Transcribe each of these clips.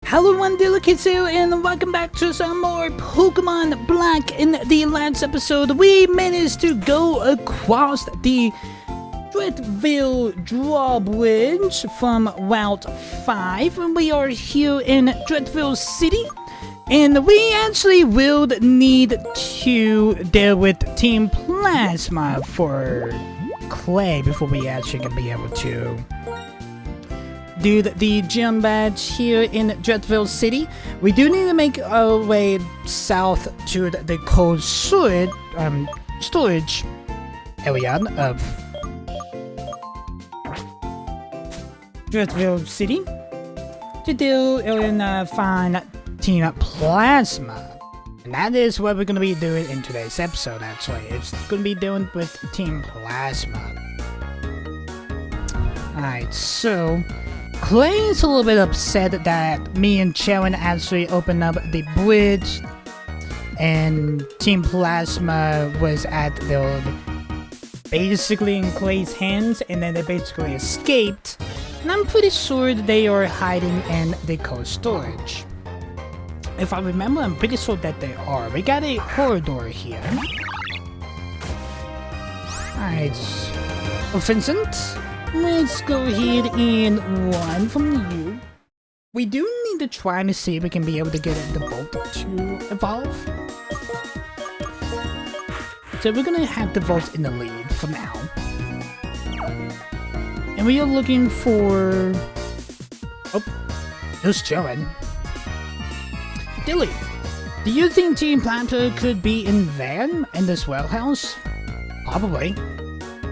Hello everyone, Delicatio, and welcome back to some more Pokémon Black. In the last episode, we managed to go across the Dreadville drawbridge from Route 5, and we are here in Dreadville City. And we actually will need to deal with Team Plasma for Clay before we actually can be able to do the gym badge here in Dreadville City. We do need to make our way south to the cold storage area of Dreadville City to do and find Team Plasma. And that is what we're going to be doing in today's episode, actually. It's going to be doing with Team Plasma. Alright, so Clay is a little bit upset that me and Sharon actually opened up the bridge and Team Plasma was basically in Clay's hands, and then they basically escaped. And I'm pretty sure they are hiding in the cold storage. If I remember, I'm pretty sure that they are. We got a corridor here. Alright. Oh, Vincent, let's go ahead and run from you. We do need to try to see if we can be able to get the Volt to evolve. So we're gonna have the Volt in the lead for now. And we are looking for... Oh, who's chilling? Dilly, do you think Team Plasma could be in there in this warehouse? Probably.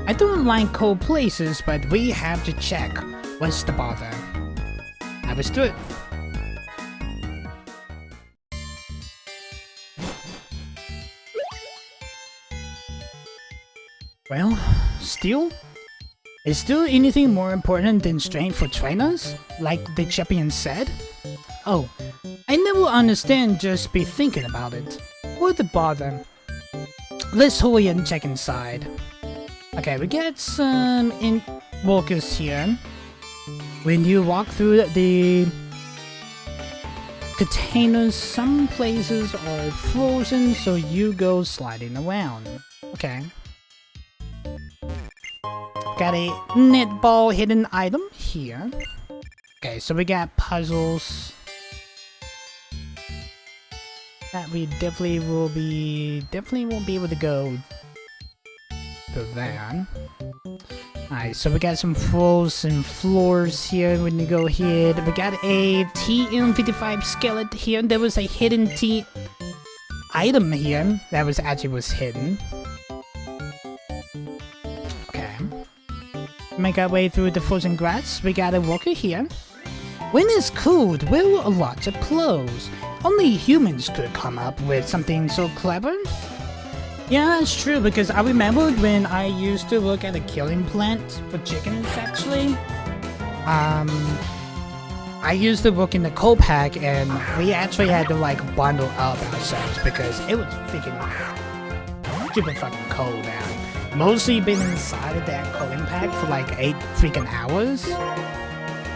I don't like cold places, but we have to check. What's the bother? I was through it. Well, still? Is there anything more important than strength for trainers? Like the champion said? Oh, I never understand just be thinking about it. What the bother? Let's hurry and check inside. Okay, we get some workers here. When you walk through the containers, some places are frozen, so you go sliding around. Okay. Got a netball hidden item here. Okay, so we got puzzles that we definitely won't be able to go to that. Alright, so we got some frozen floors here when you go ahead. We got a TM55 skeleton here. There was a hidden T item here that was hidden. Okay. Make our way through the frozen grass. We got a worker here. When it's cold, wear a lot of clothes. Only humans could come up with something so clever. Yeah, that's true, because I remember when I used to work at a killing plant for chickens, actually. I used to work in the coal pack, and we actually had to, like, bundle up ourselves because it was freaking super fucking cold, man. Mostly been inside of that cooling pack for, like, 8 freaking hours.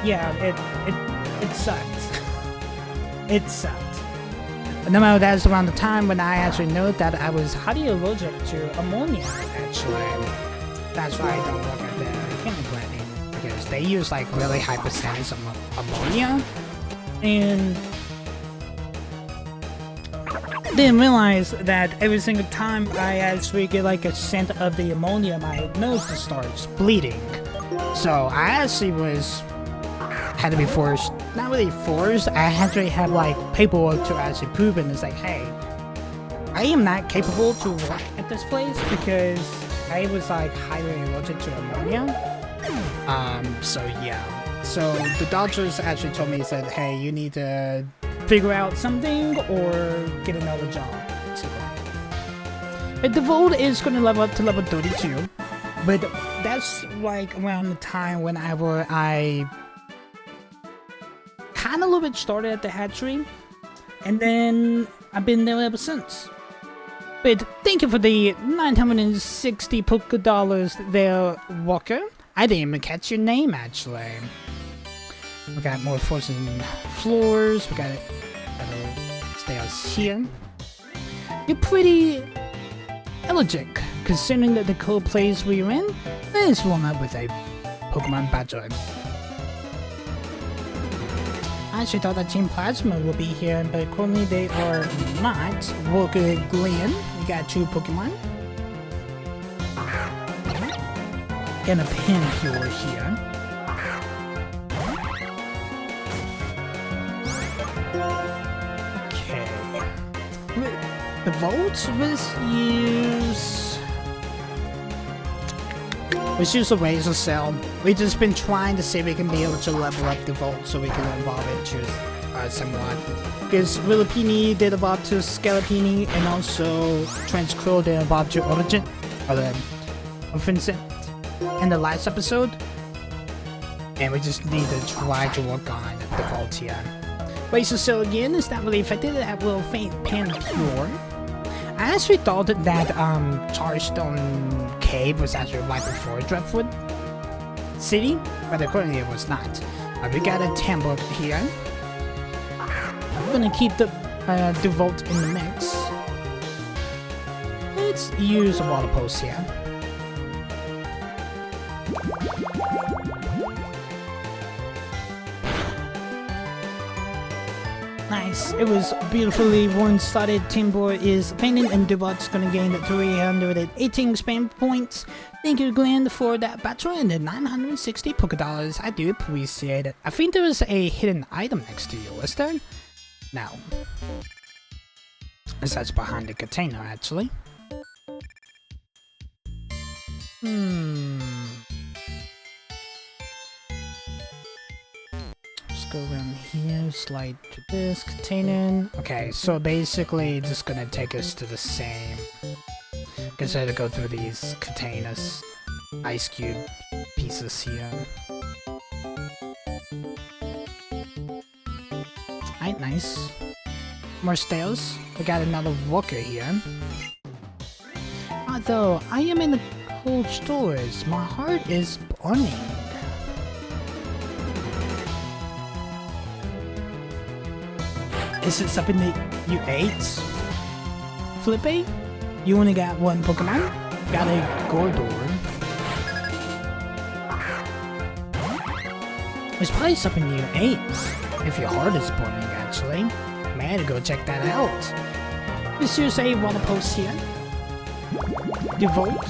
Yeah, it sucked. It sucked. But no, that's around the time when I actually know that I was highly allergic to ammonia, actually. That's why I don't work at the killing plant, because they use like really high percentage of ammonia. And didn't realize that every single time I actually get like a scent of the ammonia, my nose just starts bleeding. So I actually had to be forced, not really forced, I actually had like paperwork to actually prove it, and it's like, hey, I am not capable to work at this place because I was like highly allergic to ammonia. So yeah. So the doctors actually told me, said, hey, you need to figure out something or get another job. So, but the Volt is going to level up to level 32, but that's like around the time whenever I kind of a little bit started at the hatchery, and then I've been there ever since. But thank you for the 960 $. There, Walker. I didn't even catch your name, actually. We got more frozen floors. We got stairs here. You're pretty elegant, considering that the cold place we're in is warm up with a Pokemon battle. I actually thought that Team Plasma would be here, but currently they are not. Walker Glen, we got 2 Pokemon. And a Pincure here. Okay. The Volt was used a Razor Cell. We've just been trying to see if we can be able to level up the Volt so we can evolve it to somewhat. Because Willipini did evolve to Scarapini, and also Transcurl did evolve to Origin, or the Offensive, in the last episode. And we just need to try to work on the Volt here. Razor Cell again is not really effective. That will faint Pincure. I actually thought that Charstone Cave was actually right before Dreadwood City, but currently it was not. We got a Tambor here. I'm gonna keep the Volt in the mix. Let's use a Water Pulse here. Nice. It was beautifully one-sided. Tambor is painted, and Dubot's gonna gain 318 expand points. Thank you, Glenn, for that battle and the 960 Pokédollars. I do appreciate it. I think there was a hidden item next to you, is there? No. That's behind the container, actually. Go around here, slide to this, container. Okay, so basically it's just gonna take us to the same. Guess I had to go through these containers, ice cube pieces here. Alright, nice. More stairs. We got another walker here. Although I am in the cold storage, my heart is burning. Is it something that you ate? Flippy? You only got 1 Pokemon? Got a Gordor. It's probably something you ate. If your heart is burning, actually. Man, to go check that out. Let's use a Water Pulse here. Devote.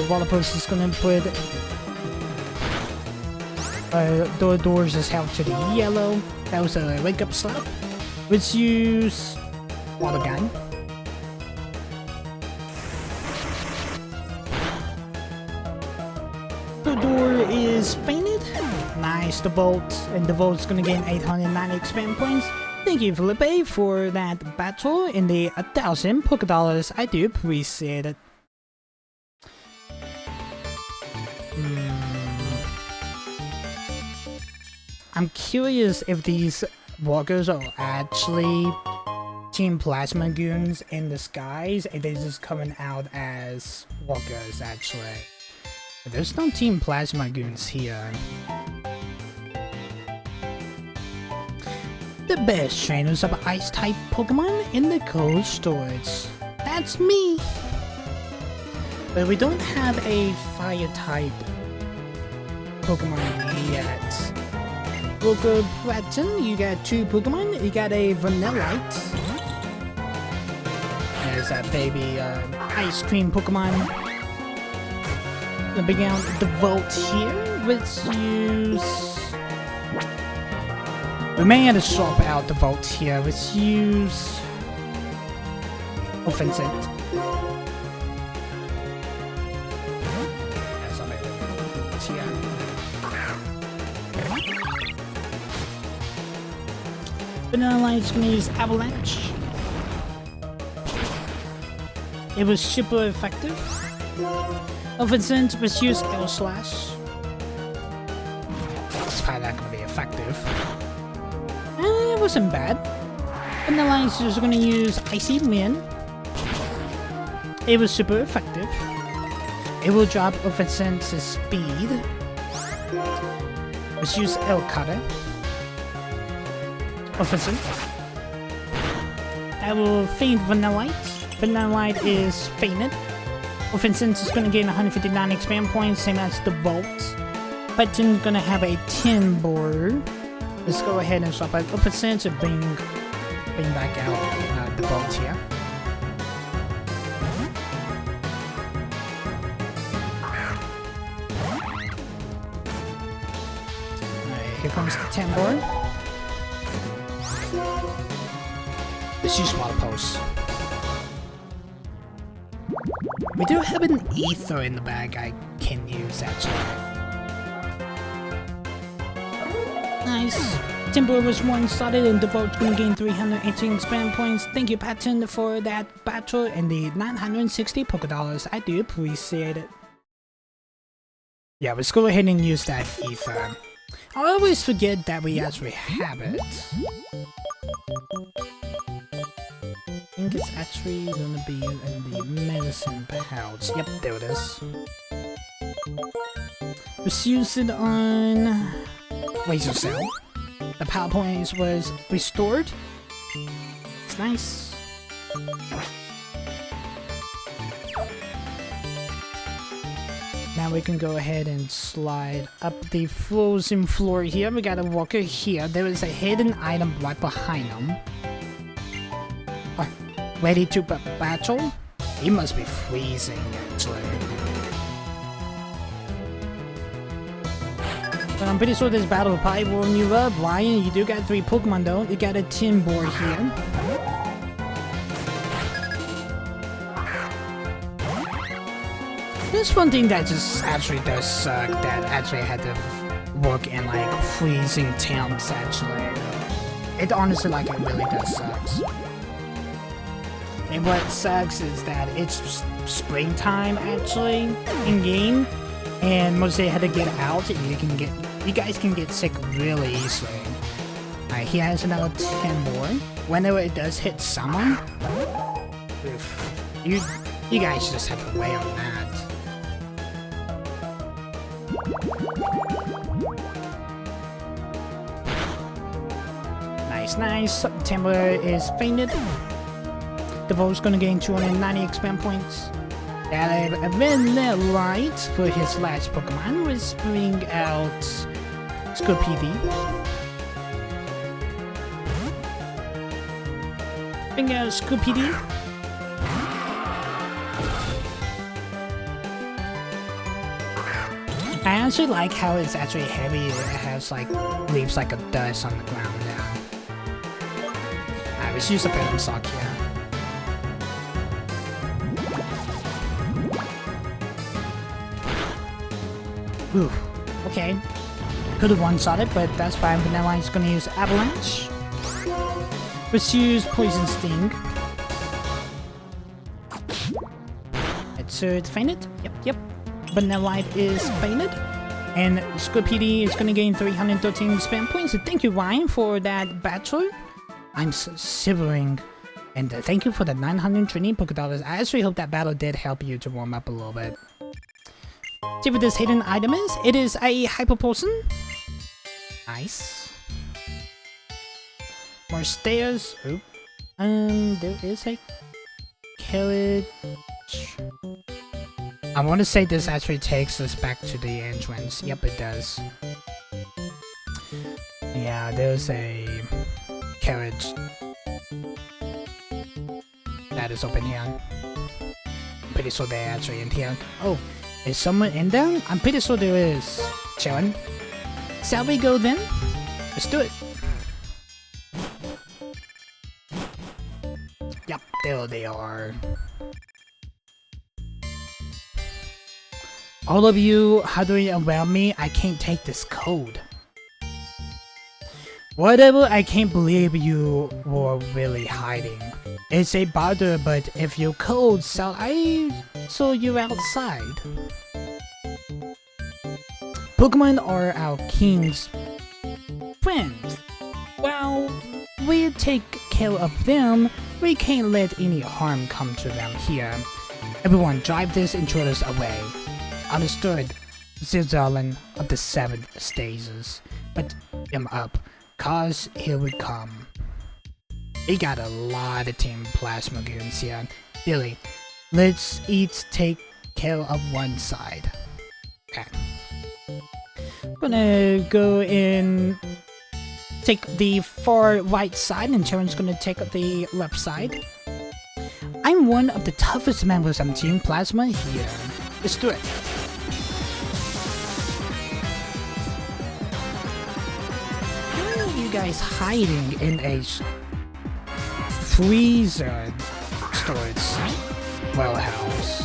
Water Pulse is gonna put the doors is held to the yellow. That was a wake up slap. Let's use Water Gun. The door is painted. Nice, the Volt. And the Volt's gonna gain 890 expand points. Thank you, Felipe, for that battle in the 1,000 Pokédollars. I do appreciate it. I'm curious if these walkers are actually Team Plasma Goons in disguise, and they're just coming out as walkers, actually. But there's no Team Plasma Goons here. The best trainers of Ice-type Pokemon in the cold storage. That's me! But we don't have a Fire-type Pokemon yet. Local Platin, you got 2 Pokemon. You got a Vanillite. There's that baby ice cream Pokemon. Gonna bring out the Volt here. Let's use... We may have to swap out the Volt here. Let's use... Offensive. That's not it. Here. Vanillite's gonna use Avalanche. It was super effective. Offensive, let's use Air Slash. It's probably not gonna be effective. It wasn't bad. Vanillite's just gonna use Icy Wind. It was super effective. It will drop Offense's speed. Let's use L Cutter. Offensive. I will faint Vanillite. Vanillite is fainted. Offensive is going to gain 159 expand points, same as the Volt. Button's going to have a Timber. Let's go ahead and swap out Offensive to bring back out the Volt here. Alright, here comes the Timber. Let's use Water Pulse. We do have an Ether in the bag I can use actually. Nice. Timber was one-sided and the Volt's gonna gain 318 expand points. Thank you, Patton, for that battle and the 960 Pokédollars. I do appreciate it. Yeah, let's go ahead and use that Ether. I always forget that we actually have it. I think it's actually gonna be in the medicine pouch. Yep, there it is. Let's use it on Laser Cell. The power points was restored. It's nice. Now we can go ahead and slide up the frozen floor here. We got a walker here. There is a hidden item right behind him. Ready to battle? He must be freezing, actually. But I'm pretty sure this battle will probably warm you up. Ryan, you do got 3 Pokemon though. You got a Timber here. There's one thing that just actually does suck, that actually had to work in like freezing temps actually. It honestly, like, it really does suck. And what sucks is that it's springtime actually in game, and mostly had to get out. You guys can get sick really easily. Alright, he has another 10 more. Whenever it does hit summer, you guys just have to wait on that. Nice. Timber is fainted. The Volt's gonna gain 290 expand points. That Vanillite for his last Pokemon was bring out Scorpidi. Bring out Scorpidi. I actually like how it's actually heavy. It has like leaves like a dust on the ground now. Alright, let's use the Venom Sock here. Ooh, okay. Could have one-shotted, but that's fine. Vanillite's gonna use Avalanche. Let's use Poison Sting. It's fainted? Yep. Vanillite is fainted. And Scorpidi is gonna gain 313 spam points. So thank you, Ryan, for that battle. I'm shivering. And thank you for the 920 Pokédollars. I actually hope that battle did help you to warm up a little bit. See what this hidden item is? It is a Hyper Potion. Nice. More stairs. Oop. There is a carriage. I want to say this actually takes us back to the entrance. Yep, it does. Yeah, there's a carriage that is open here. I'm pretty sure they're actually in here. Oh, is someone in there? I'm pretty sure there is. Chillin'. Shall we go then? Let's do it. Yep, there they are. All of you hovering around me, I can't take this code. Whatever, I can't believe you were really hiding. It's a bother, but if you're cold, so I saw you outside. Pokemon are our king's friends. While we take care of them, we can't let any harm come to them here. Everyone, drive these intruders away. understood Zilzalin of the 7th stages, but him up, cause he would come. We got a lot of Team Plasma goons here. Billy, let's each take care of one side. Okay. I'm gonna go in, take the far right side, and Terran's gonna take the left side. I'm one of the toughest members of Team Plasma here. Let's do it. Why are you guys hiding in a freezer storage warehouse?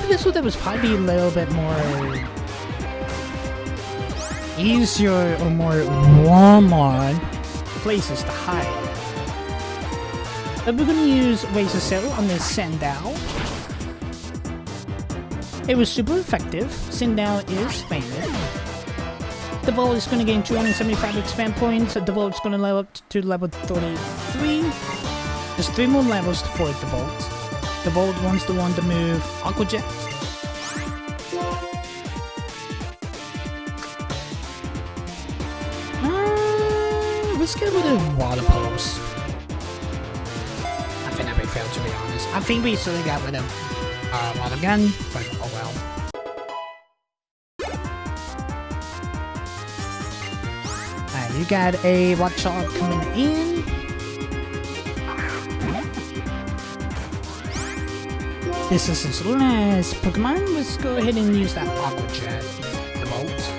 This one that was probably a little bit more easier or more warmer places to hide. But we're gonna use Razor Cell on this Sandal. It was super effective. Sandal is famous. The Volt is gonna gain 275 expand points. The Volt is gonna level up to level 33. There's 3 more levels for the Volt. The Volt wants the one to move Aqua Jet. Let's go with a Water Pulse. I think that'd be fair, to be honest. I think we still got rid of Water Gun, but oh well. Alright, you got a Watchog coming in. This is his last Pokemon. Let's go ahead and use that Aqua Jet, the Volt.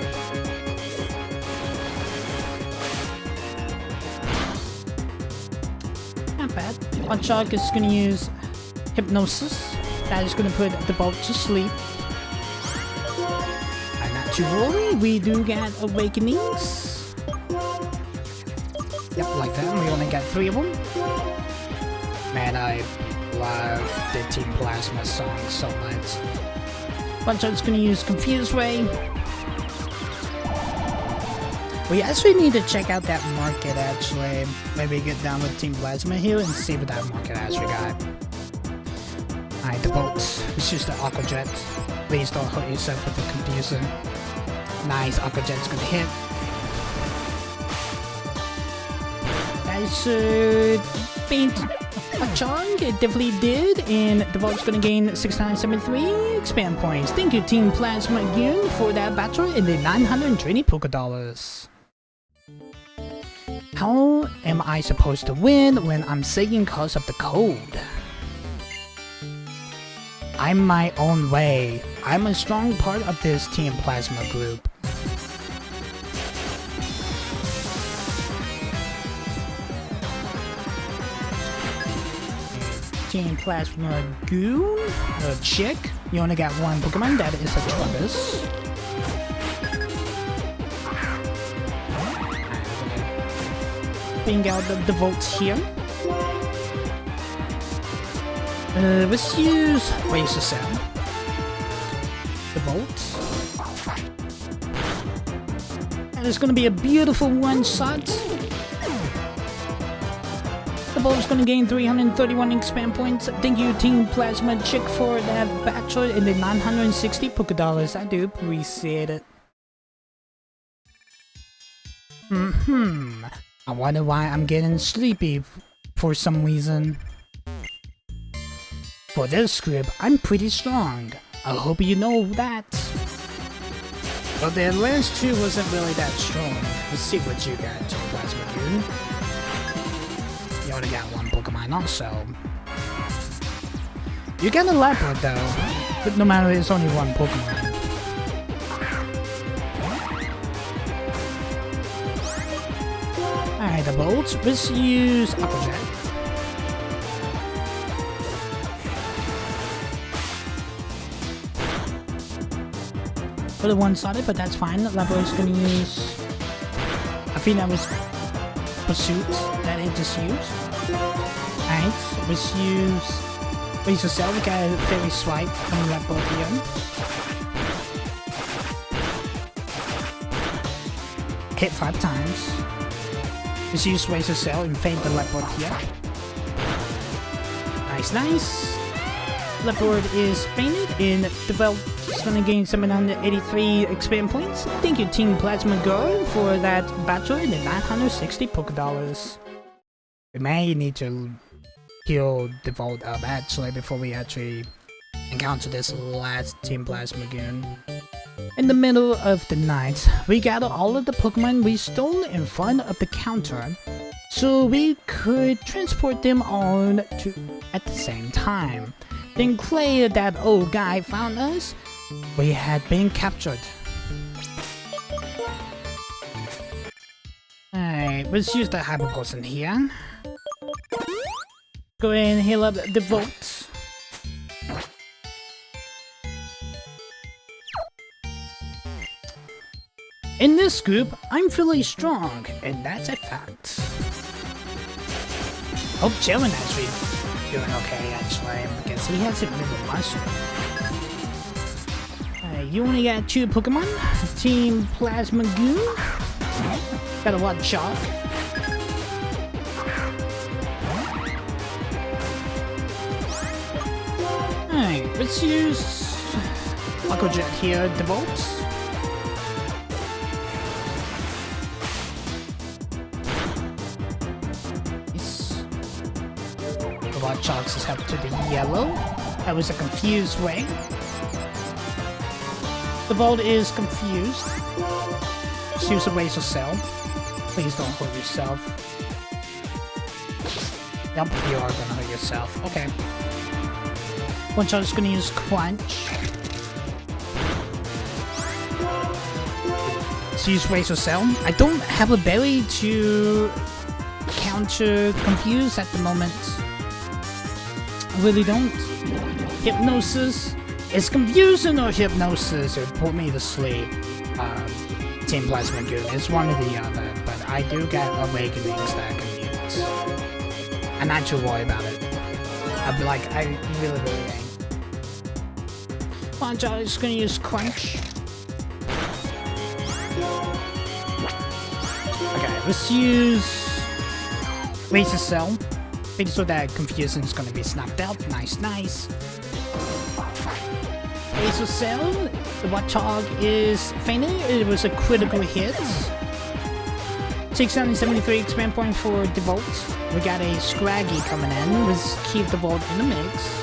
Not bad. Watchog is going to use Hypnosis. That is going to put the Volt to sleep. I'm not too worried. We do get Awakenings. Yep, like that. We only got 3 of them. Man, I love the Team Plasma song so much. Watchog's gonna use Confuse Ray. We actually need to check out that market actually. Maybe get down with Team Plasma here and see what that market actually got. Alright, the Bolts. Let's use the Aqua Jet. Please don't hurt yourself with the Confusion. Nice, Aqua Jet's gonna hit. That should beat Watchog. It definitely did, and the Volt's gonna gain 673 expand points. Thank you, Team Plasma Goon, for that battle and the 920 Pokédollars. How am I supposed to win when I'm saying cause of the code? I'm my own way. I'm a strong part of this Team Plasma group. Team Plasma Goon, a chick. You only got 1 Pokemon, that is a Travis. Bring out the Volts here. Let's use Razor Cell. The Volts. And it's gonna be a beautiful one-shot. The Volt is going to gain 331 expand points. Thank you, Team Plasma Chick, for that battle and the 960 Pokédollars. I do appreciate it. I wonder why I'm getting sleepy for some reason. For this group, I'm pretty strong. I hope you know that. But the last 2 wasn't really that strong. Let's see what you got, Team Plasma Goon. You only got 1 Pokemon also. You get a Lapras though, but no matter, it's only 1 Pokemon. Alright, the Bolts. Let's use Aqua Jet. For the one-sided, but that's fine. Lapras is gonna use... I think that was Pursuit that it just used. Alright, let's use Razor Cell. We got a Fairy Swipe coming up both here. Hit 5 times. Let's use Razor Cell and fade the Leopard here. Nice, nice. Leopard is fainted in the belt. It's gonna gain 783 experience points. Thank you, Team Plasma Girl, for that battle and the 960 Pokédollars. We may need to heal the vault up actually before we actually encounter this last Team Plasma Goon. In the middle of the night, we gather all of the Pokemon we stole in front of the counter so we could transport them on to at the same time. Then Clay, that old guy, found us. We had been captured. Alright, let's use the Hyper Potion here. Go ahead and heal up the vault. In this group, I'm feeling strong, and that's a fact. Hope Jalen actually doing okay, actually, because he hasn't been muscle. You only got 2 Pokemon. Team Plasma Goon. Got a lot Shock. Alright, let's use Aqua Jet here, the Volt. Robot Sharks is up to the yellow. That was a confused way. The Volt is confused. Just use a Razor Cell. Please don't hurt yourself. Yep, you are gonna hurt yourself. Okay. One shot is gonna use Crunch. Let's use Razor Cell. I don't have a berry to counter Confuse at the moment. I really don't. Hypnosis. It's Confusing or Hypnosis or Put Me to Sleep. Team Plasma Goon. It's one or the other, but I do get Awakenings that I can use. I'm not too worried about it. I'm like, I really ain't. Poncho is gonna use Crunch. Okay, let's use Razor Cell. Make sure that Confusing is gonna be snapped out. Nice, nice. Razor Cell, the Watchog is fainted. It was a critical hit. 673 expand point for the Volt. We got a Scraggy coming in. Let's keep the Volt in the mix.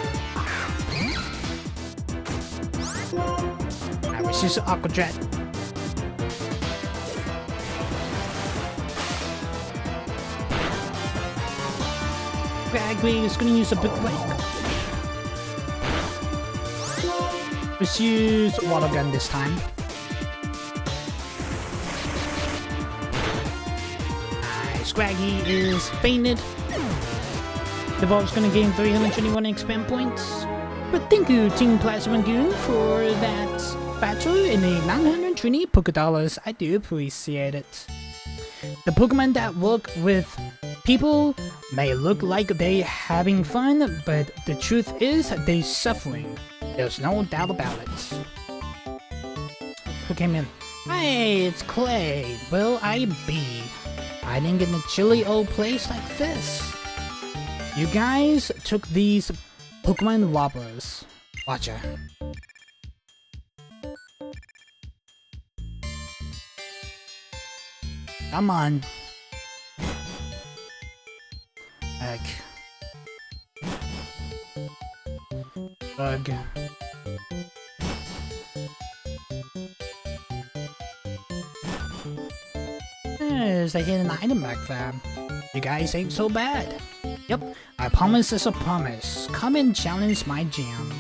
Alright, let's use Aqua Jet. Scraggy is gonna use a Big Break. Let's use Water Gun this time. Scraggy is fainted. The Volt's gonna gain 321 expand points. But thank you, Team Plasma Goon, for that battle in the 920 Pokédollars. I do appreciate it. The Pokemon that work with people may look like they having fun, but the truth is they suffering. There's no doubt about it. Who came in? Hey, it's Clay. Will I be hiding in a chilly old place like this? You guys took these Pokemon robbers. Watch ya. Come on. Heck. Bug. There's a hidden item back there. You guys ain't so bad. Yep, I promise is a promise. Come and challenge my gym.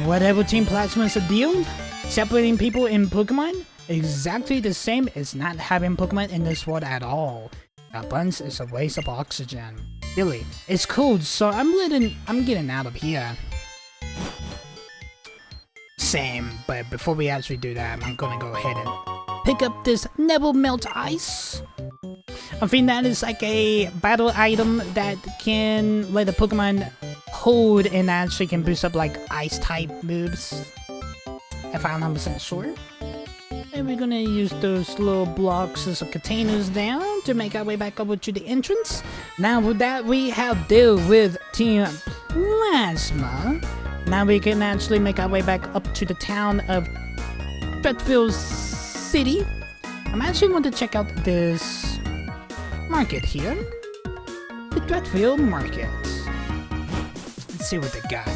Whatever Team Plasma is a deal, separating people in Pokemon, exactly the same as not having Pokemon in this world at all. That buns is a waste of oxygen. Really, it's cold, so I'm getting out of here. Same, but before we actually do that, I'm gonna go ahead and pick up this Never Melt Ice. I think that is like a battle item that can let the Pokemon hold and actually can boost up like ice type moves. If I'm 100% sure. And we're gonna use those little blocks as containers down to make our way back over to the entrance. Now with that, we have dealt with Team Plasma. Now we can actually make our way back up to the town of Dreadville City. I'm actually going to check out this market here. The Dreadville Market. Let's see what they got.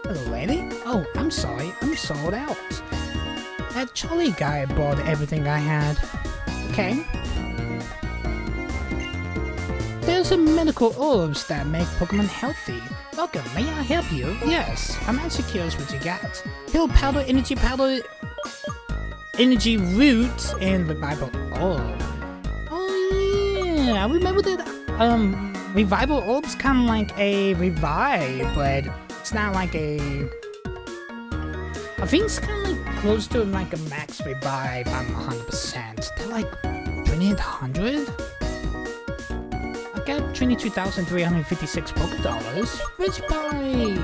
Hello, lady. Oh, I'm sorry. I'm sold out. That Charlie guy bought everything I had. Okay. There's some medical herbs that make Pokemon healthy. Welcome, may I help you? Yes, I'm actually curious what you got. Pill powder, energy root, and revival orb. Oh yeah, I remember that revival orb's kinda like a revive, but it's not like a... I think it's kinda like close to like a max revive, I'm 100%. They're like 2800? Got 22,356 Poké Dollars, which buy...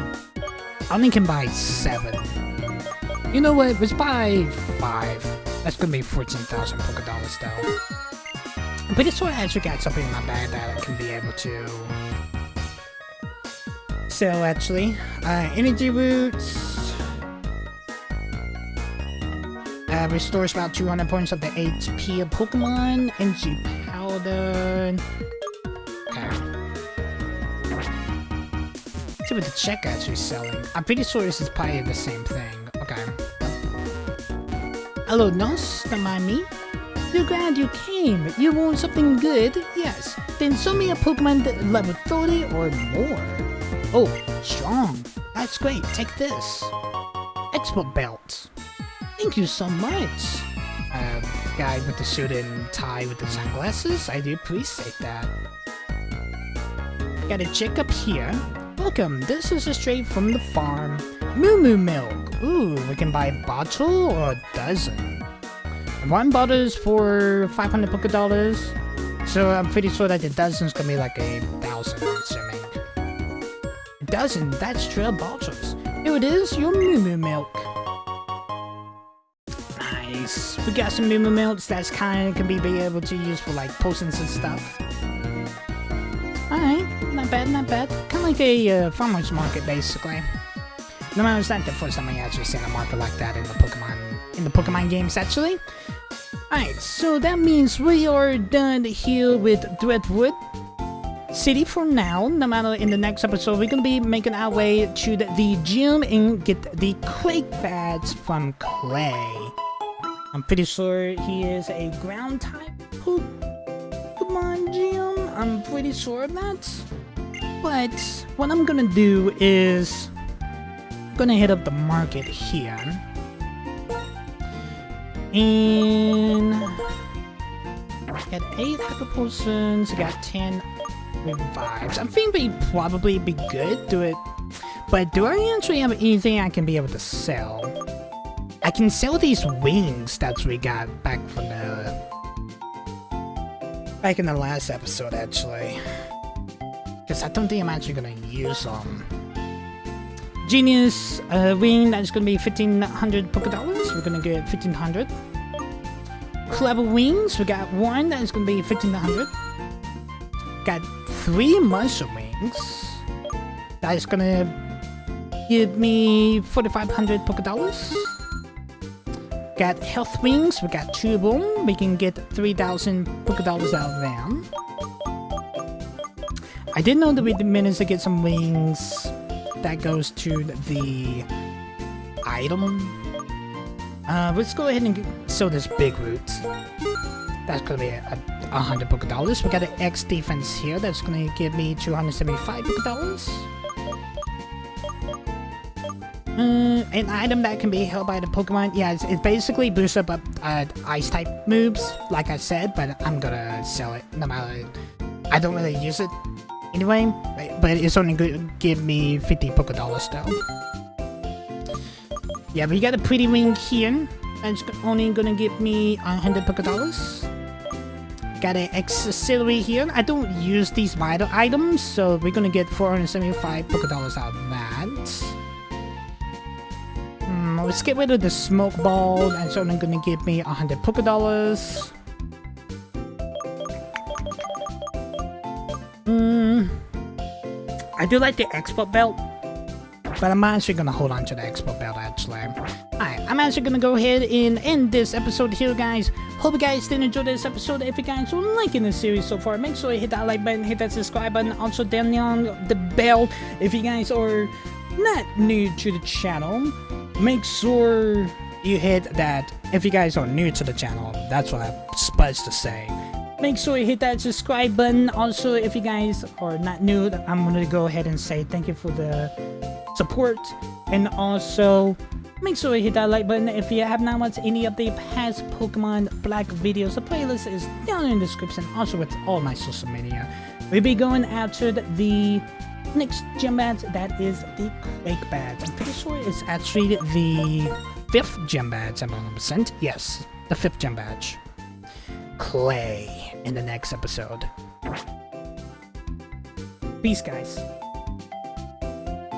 I only can buy 7. You know what, let's buy 5. That's gonna be 14,000 Poké Dollars though. I'm pretty sure I actually got something in my bag that I can be able to sell actually. Energy roots. Restores about 200 points of the HP of Pokemon. Energy powder. See what the check actually selling. I'm pretty sure this is probably the same thing. Okay. Hello, nurse. Don't mind me. You're glad you came. You want something good? Yes. Then show me a Pokemon level 30 or more. Oh, strong. That's great. Take this. Expert belt. Thank you so much. Guy with the suit and tie with the sunglasses. I do appreciate that. Got a check up here. Welcome, this is straight from the farm. Moo Moo milk. Ooh, we can buy a bottle or a dozen. One bottle is for 500 Poké Dollars. So I'm pretty sure that the dozen is gonna be like 1,000, I'm assuming. A dozen, that's 12 bottles. Here it is, your Moo Moo milk. Nice. We got some Moo Moo milks that's kind of can be able to use for like potions and stuff. Alright, not bad, not bad. Kind of like a farmer's market, basically. No matter, it's not the first time I actually seen a market like that in the Pokemon games, actually. Alright, so that means we are done here with Dreadwood City for now. No matter, in the next episode, we're gonna be making our way to the gym and get the Quake Badge from Clay. I'm pretty sure he is a ground type Pokemon gym. I'm pretty sure of that. But what I'm gonna do is I'm gonna hit up the market here. And got 8 Hyper Potions, got 10 revives. I think we'd probably be good to it. But do I actually have anything I can be able to sell? I can sell these wings that we got back from back in the last episode, actually. Because I don't think I'm actually going to use them. Genius wing, that's going to be 1,500 Poké Dollars. We're going to get 1,500. Clever wings, we got 1, that's going to be 1,500. Got 3 muscle wings. That's going to give me 4,500 Poké Dollars. Got health wings, we got 2 of them. We can get 3,000 Poké Dollars out of them. I did know that we managed to get some wings. That goes to the item. Let's go ahead and sell this big root. That's gonna be 100 Poké Dollars. We got an X defense here. That's gonna give me 275 Poké Dollars. An item that can be held by the Pokemon. Yeah, it basically boosts up ice type moves, like I said, but I'm gonna sell it no matter. I don't really use it anyway, but it's only going to give me 50 Poké Dollars though. Yeah, we got a pretty wing here. That's only gonna give me 100 Poké Dollars. Got an accessory here. I don't use these vital items, so we're gonna get 475 Poké Dollars out of that. Let's get rid of the smoke ball. That's only gonna give me 100 polka dollars. I do like the export belt, but I'm actually gonna hold on to the export belt actually. Alright, I'm actually gonna go ahead and end this episode here, guys. Hope you guys did enjoy this episode. If you guys are liking the series so far, make sure you hit that like button, hit that subscribe button, also down on the bell. If you guys are not new to the channel, make sure you hit that. If you guys are new to the channel, that's what I'm supposed to say. Make sure you hit that subscribe button. Also, if you guys are not new, I'm going to go ahead and say thank you for the support. And also, make sure you hit that like button. If you have not watched any of the past Pokemon Black videos, the playlist is down in the description, also with all my social media. We'll be going after the next gym badge, that is the Quake badge. I'm pretty sure it's actually the 5th gym badge, I'm 100%. Yes, the 5th gym badge. Clay in the next episode. Peace, guys.